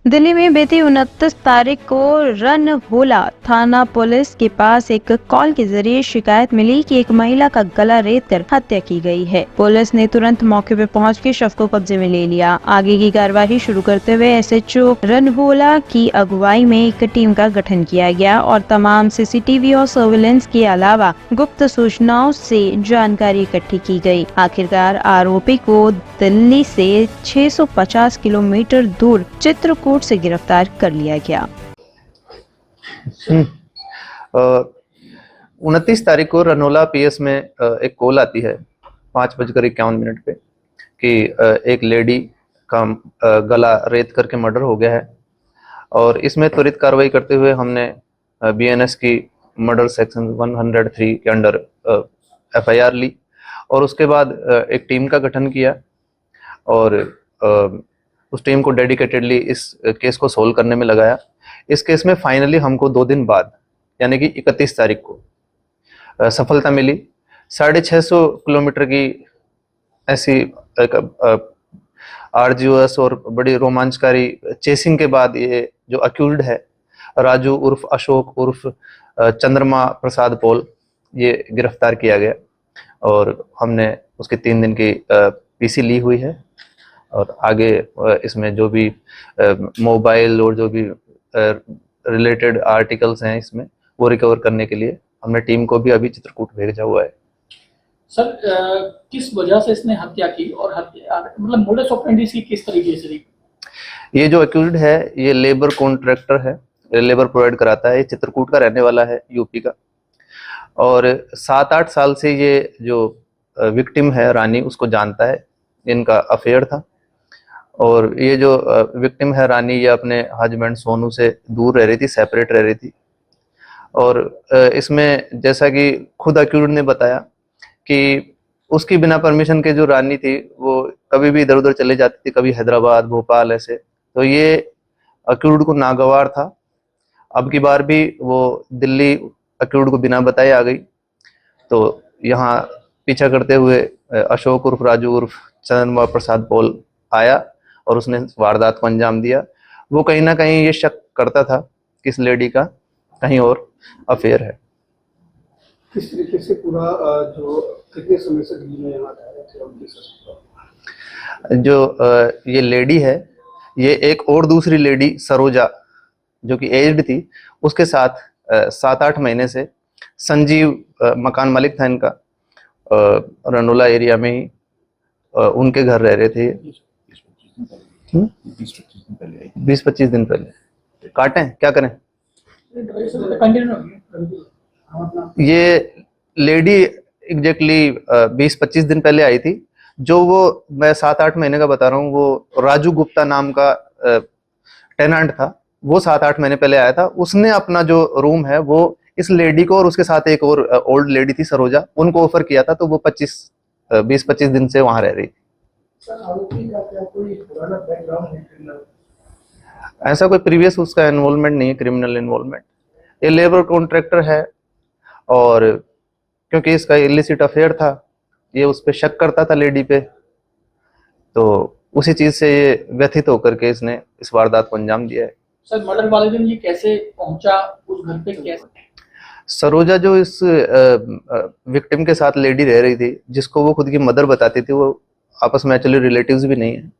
दिल्ली में बीती 29 तारीख को रनहोला थाना पुलिस के पास एक कॉल के जरिए शिकायत मिली कि एक महिला का गला रेत कर हत्या की गई है। पुलिस ने तुरंत मौके पर पहुंच के शव को कब्जे में ले लिया। आगे की कार्यवाही शुरू करते हुए एसएचओ रनहोला की अगुवाई में एक टीम का गठन किया गया और तमाम सीसीटीवी और सर्विलेंस के अलावा गुप्त सूचनाओं से जानकारी इकट्ठी की गई। आखिरकार आरोपी को दिल्ली से 650 किलोमीटर दूर चित्रकूट से गिरफ्तार कर लिया गया। 29 तारीख को रनोला पीएस में एक कॉल आती है 5:51 पे कि एक लेडी का गला रेत करके मर्डर हो गया है। और इसमें त्वरित कार्रवाई करते हुए हमने बीएनएस की मर्डर सेक्शन 103 के अंडर एफआईआर ली और उसके बाद एक टीम का गठन किया और उस टीम को डेडिकेटेडली इस केस को सोल्व करने में लगाया। इस केस में फाइनली हमको 2 दिन बाद यानी कि 31 तारीख को सफलता मिली। 650 किलोमीटर की ऐसी आरजीओएस और बड़ी रोमांचकारी चेसिंग के बाद ये जो अक्यूज्ड है राजू उर्फ अशोक उर्फ चंद्रमा प्रसाद पॉल, ये गिरफ्तार किया गया और हमने उसकी 3 दिन की पीसी ली हुई है। और आगे इसमें जो भी मोबाइल और जो भी रिलेटेड आर्टिकल्स हैं इसमें वो रिकवर करने के लिए हमने टीम को भी अभी चित्रकूट भेजा हुआ है। सर, किस वजह से इसने हत्या की और हत्या मतलब मोडस ऑपरेंडी इसकी किस तरीके से रही? ये जो अक्यूज्ड है ये लेबर कॉन्ट्रैक्टर है, लेबर प्रोवाइड कराता है। चित्रकूट का रहने वाला है, यूपी का। और 7-8 साल से ये जो विक्टिम है रानी उसको जानता है, इनका अफेयर था। और ये जो विक्टिम है रानी ये अपने हस्बैंड सोनू से दूर रह रही थी, सेपरेट रह रही थी। और इसमें जैसा कि खुद अक्यूज्ड ने बताया कि उसकी बिना परमिशन के जो रानी थी वो कभी भी इधर उधर चले जाती थी, कभी हैदराबाद भोपाल ऐसे। तो ये अक्यूज्ड को नागवार था। अब की बार भी वो दिल्ली अक्यूज्ड को बिना बताए आ गई। तो यहाँ पीछा करते हुए अशोक उर्फ राजू उर्फ चंद्रमा प्रसाद पॉल आया और उसने वारदात को अंजाम दिया। वो कहीं ना कहीं ये शक करता था कि इस लेडी का कहीं और अफेयर है। किस तरीके से पूरा जो कितने समय से दिल्ली में यहाँ रह रहे थे? जो ये लेडी है ये एक और दूसरी लेडी सरोजा जो कि एज्ड थी उसके साथ 7-8 महीने से संजीव मकान मालिक था इनका, रनोला एरिया में ही उनके घर रह रहे थे। 20-25 दिन पहले काटें क्या करें। ये लेडी एग्जैक्टली 20-25 दिन पहले आई थी। जो वो मैं 7-8 महीने का बता रहा हूँ वो राजू गुप्ता नाम का टेनेंट था। वो 7-8 महीने पहले आया था। उसने अपना जो रूम है वो इस लेडी को और उसके साथ एक और ओल्ड लेडी थी सरोजा, उनको ऑफर किया था। तो वो 20-25 दिन से वहां रह रही थी। ऐसा कोई प्रीवियस उसका इन्वॉल्वमेंट नहीं है, क्रिमिनल इन्वॉल्वमेंट। ये लेबर कॉन्ट्रैक्टर है और क्योंकि इसका इलिसिट अफेयर था ये उस पर शक करता था लेडी पे, तो उसी चीज से ये व्यथित होकर के इसने इस वारदात को अंजाम दिया है। सर, मर्डर वाले दिन ये कैसे पहुंचा उस घर पे? कैसे सरोजा जो इस विक्टिम के साथ लेडी रह रही थी जिसको वो खुद की मदर बताती थी, वो आपस में एक्चुअली रिलेटिव्स भी नहीं है।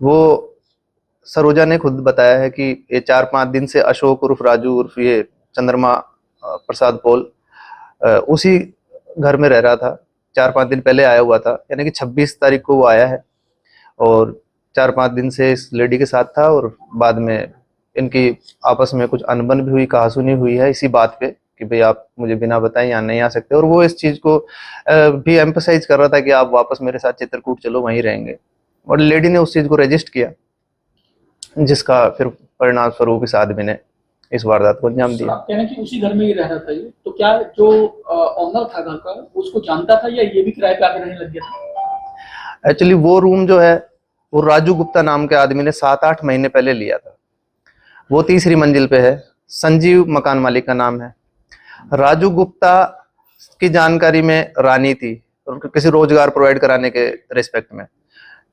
वो सरोजा ने खुद बताया है कि ये 4-5 दिन से अशोक उर्फ राजू उर्फ ये चंद्रमा प्रसाद पॉल उसी घर में रह रहा था। 4-5 दिन पहले आया हुआ था, यानी कि 26 तारीख को वो आया है और 4-5 दिन से इस लेडी के साथ था। और बाद में इनकी आपस में कुछ अनबन भी हुई, कहासुनी हुई है इसी बात पे कि भाई आप मुझे बिना बताए यहाँ नहीं आ सकते। और वो इस चीज को भी एम्फसाइज कर रहा था कि आप वापस मेरे साथ चित्रकूट चलो, वहीं रहेंगे। और लेडी ने उस चीज को रजिस्ट किया जिसका फिर परिणाम स्वरूप इस आदमी ने इस वारदात को अंजाम दिया। आप कह रहे हैं कि उसी घर में ही रह रहा था ये, तो क्या जो ओनर था घर का उसको जानता था या ये भी किराए पे आकर रहने लग गया था? एक्चुअली वो रूम जो है वो राजू गुप्ता नाम के आदमी ने 7-8 महीने पहले लिया था। वो 3री मंजिल पे है, संजीव मकान मालिक का नाम है। राजू गुप्ता की जानकारी में रानी थी किसी रोजगार प्रोवाइड कराने के रिस्पेक्ट में,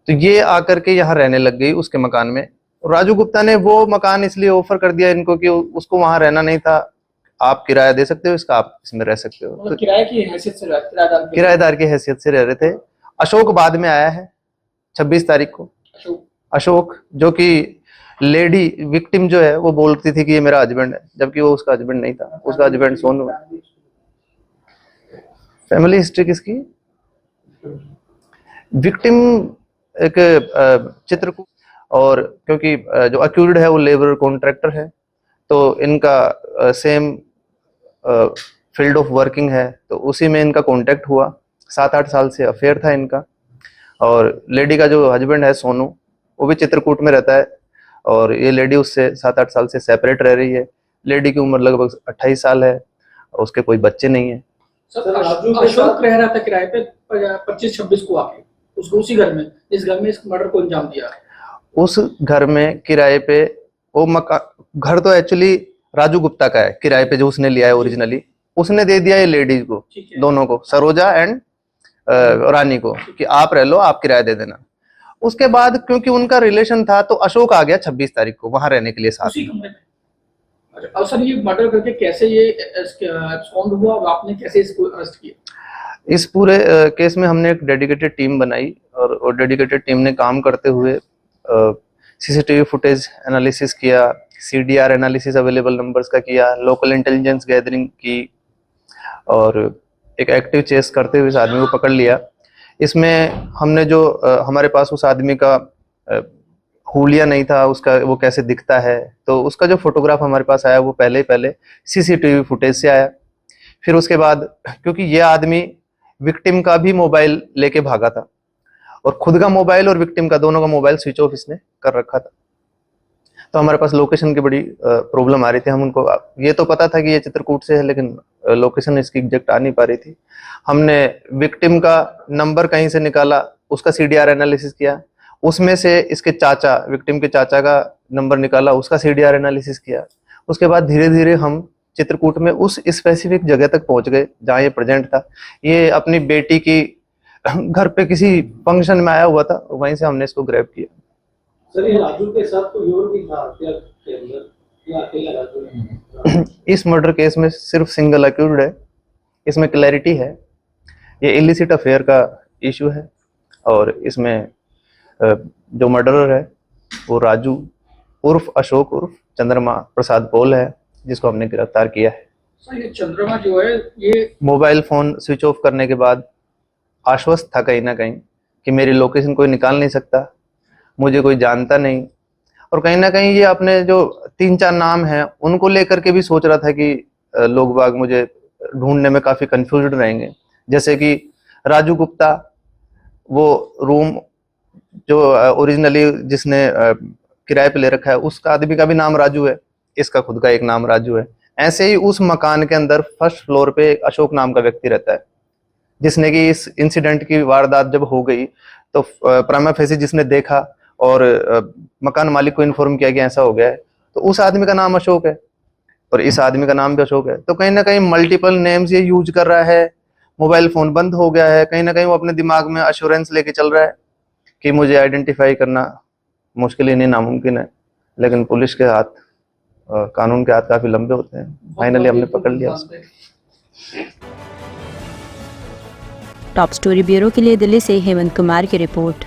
तो ये आकर के यहाँ रहने लग गई उसके मकान में। राजू गुप्ता ने वो मकान इसलिए ऑफर कर दिया इनको कि उसको वहां रहना नहीं था, आप किराया दे सकते हो इसका, आप इसमें रह सकते हो। मतलब किराए की हैसियत से किराएदार किराएदार की हैसियत से रह रहे थे। अशोक बाद में आया है 26 तारीख को। अशोक जो कि लेडी विक्टिम जो है वो बोलती थी कि ये मेरा हस्बैंड है, जबकि वो उसका हस्बैंड नहीं था, उसका हस्बैंड सोनू है। फैमिली हिस्ट्री किसकी? विक्टिम एक चित्रकूट, और क्योंकि जो अक्यूज्ड है वो लेबर कॉन्ट्रैक्टर है, तो इनका सेम फील्ड ऑफ वर्किंग है, तो उसी में इनका कांटेक्ट हुआ। 7-8 साल से अफेयर था इनका। और लेडी का जो हस्बैंड है सोनू, वो भी चित्रकूट में रहता है, और ये लेडी उससे 7-8 साल से सेपरेट रह रही है। लेडी की उम्र लगभग 28 साल है और उसके कोई बच्चे नहीं है। सर अशोक रह रहा था किराए पे 25-26 को आके उसको उसी घर में, इस घर में इस मर्डर को अंजाम दिया। उस घर में किराए पे वो मकान, घर तो एक्चुअली राजू गुप्ता का है, किराए पे जो उसने लिया है ओरिजिनली, उसने दे दिया ये लेडीज को, दोनों को, सरोजा एंड रानी को, कि आप रह लो, आप किराया दे देना। उसके बाद क्योंकि उनका रिलेशन था तो अशोक आ गया 26 तारीख को वहां रहने के लिए साथ में। अच्छा, और सर ये मर्डर करके कैसे ये एब्सकॉन्ड हुआ और आपने कैसे इसको अरेस्ट किया? इस पूरे केस में हमने एक डेडिकेटेड टीम बनाई, और डेडिकेटेड टीम ने काम करते हुए सीसीटीवी फुटेज एनालिसिस किया, सीडीआर एनालिसिस अवेलेबल नंबर्स का किया, लोकल इंटेलिजेंस गैदरिंग की, और एक एक्टिव चेस करते हुए इस आदमी को पकड़ लिया। इसमें हमने जो हमारे पास उस आदमी का हुलिया नहीं था, उसका वो कैसे दिखता है, तो उसका जो फोटोग्राफ हमारे पास आया वो पहले सीसीटीवी फुटेज से आया। फिर उसके बाद क्योंकि ये आदमी विक्टिम का भी मोबाइल लेके भागा था, और खुद का मोबाइल और विक्टिम का, दोनों का मोबाइल स्विच ऑफ इसने कर रखा था, तो हमारे पास लोकेशन की बड़ी प्रॉब्लम आ रही थी। हम उनको, ये तो पता था कि ये चित्रकूट से है, लेकिन लोकेशन इसकी एग्जैक्ट आ नहीं पा रही थी। हमने विक्टिम का नंबर कहीं से निकाला, उसका सीडीआर एनालिसिस किया, उसमें से इसके चाचा, विक्टिम के चाचा का नंबर निकाला, उसका सीडीआर एनालिसिस किया। उसके बाद धीरे धीरे हम चित्रकूट में उस स्पेसिफिक जगह तक पहुंच गए जहाँ ये प्रेजेंट था। ये अपनी बेटी की घर पे किसी फंक्शन में आया हुआ था, वहीं से हमने इसको ग्रैब किया। सर ये राजू के साथ कोई और भी था हत्या के अंदर या अकेला राजू है? इस मर्डर केस में सिर्फ सिंगल अक्यूज्ड है। इसमें क्लैरिटी है, ये इलिसिट अफेयर का इशू है, और इसमें जो मर्डरर है वो राजू उर्फ अशोक उर्फ चंद्रमा प्रसाद पोल है, जिसको हमने गिरफ्तार किया है। सर ये चंद्रमा जो है, ये मोबाइल फोन स्विच ऑफ करने के बाद आश्वस्त था कहीं ना कहीं कि मेरी लोकेशन कोई निकाल नहीं सकता, मुझे कोई जानता नहीं, और कहीं ना कहीं ये अपने जो 3-4 नाम हैं उनको लेकर के भी सोच रहा था कि लोग बाग मुझे ढूंढने में काफी कंफ्यूज्ड रहेंगे। जैसे कि राजू गुप्ता, वो रूम जो ओरिजिनली जिसने किराए पे ले रखा है, उसका आदमी का भी नाम राजू है, इसका खुद का एक नाम राजू है। ऐसे ही उस मकान के अंदर फर्स्ट फ्लोर पे एक अशोक नाम का व्यक्ति रहता है, जिसने कि इस इंसिडेंट की वारदात जब हो गई तो प्राइमा फेसी जिसने देखा और मकान मालिक को इन्फॉर्म किया कि ऐसा हो गया है, तो उस आदमी का नाम अशोक है और इस आदमी का नाम भी अशोक है। तो कहीं ना कहीं मल्टीपल नेम्स ये यूज कर रहा है। मोबाइल फोन बंद हो गया है, कहीं ना कहीं वो अपने दिमाग में अश्योरेंस लेके चल रहा है कि मुझे आइडेंटिफाई करना मुश्किल ही नहीं, नामुमकिन है। लेकिन पुलिस के हाथ, कानून के हाथ काफी लंबे होते हैं। फाइनली हमने पकड़ लिया उसको। टॉप स्टोरी ब्यूरो के लिए दिल्ली से हेमंत कुमार की रिपोर्ट।